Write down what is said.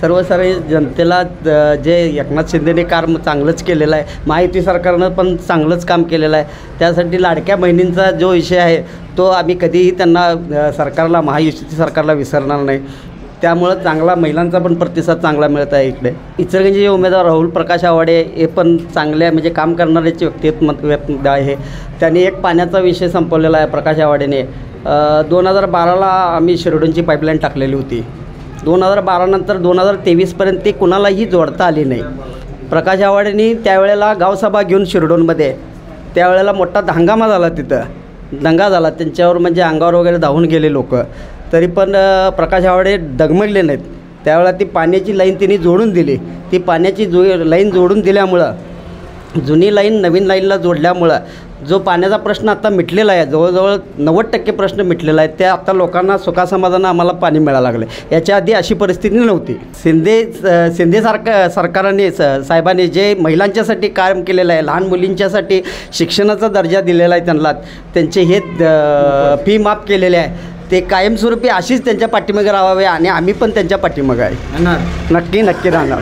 सर्वसाधारण जनतेला जे एकनाथ शिंदेने काम चांगलंच केलेलं आहे, महायुती सरकारनं पण चांगलंच काम केलेलं आहे. त्यासाठी लाडक्या बहिणींचा जो विषय आहे तो आम्ही कधीही त्यांना सरकारला, महायुती सरकारला विसरणार नाही. त्यामुळं चांगला महिलांचा पण प्रतिसाद चांगला मिळत आहे. इकडे इचलकरंजीचे उमेदवार राहुल प्रकाश आवाडे हे पण चांगले म्हणजे काम करणाऱ्याचे व्यक्तिमत्व आहे. त्यांनी एक पाण्याचा विषय संपवलेला आहे. प्रकाश आवाडेने 2012ला आम्ही शिरडोनची पाईपलाईन टाकलेली होती. 2012 नंतर 2023पर्यंत ती कुणालाही जोडता आली नाही. प्रकाश आवाडेंनी त्यावेळेला गावसभा घेऊन शिरडोनमध्ये त्यावेळेला मोठा हंगामा झाला, तिथं दंगा झाला, त्यांच्यावर म्हणजे अंगावर वगैरे धावून गेले लोक. तरी पण प्रकाश आवाडे डगमगले नाहीत. त्यावेळेला ती पाण्याची लाईन तिने जोडून दिली. ती पाण्याची लाईन जोडून दिल्यामुळं, जुनी लाईन नवीन लाईनला जोडल्यामुळं जो पाण्याचा प्रश्न आता मिटलेला आहे, जवळजवळ 90% प्रश्न मिटलेला आहे. त्या आता लोकांना सुखासमाधानं आम्हाला पाणी मिळायला लागलं. याच्या आधी अशी परिस्थिती नव्हती. शिंदे सरकारने साहेबांनी जे महिलांच्यासाठी काम केलेलं आहे, लहान मुलींच्यासाठी शिक्षणाचा दर्जा दिलेला आहे, त्यांचे हे फी माफ केलेले आहे. ते कायमस्वरूपी अशीच त्यांच्या पाठीमागे राहावे आणि आम्ही पण त्यांच्या पाठीमागे आहे. नक्की राहणार.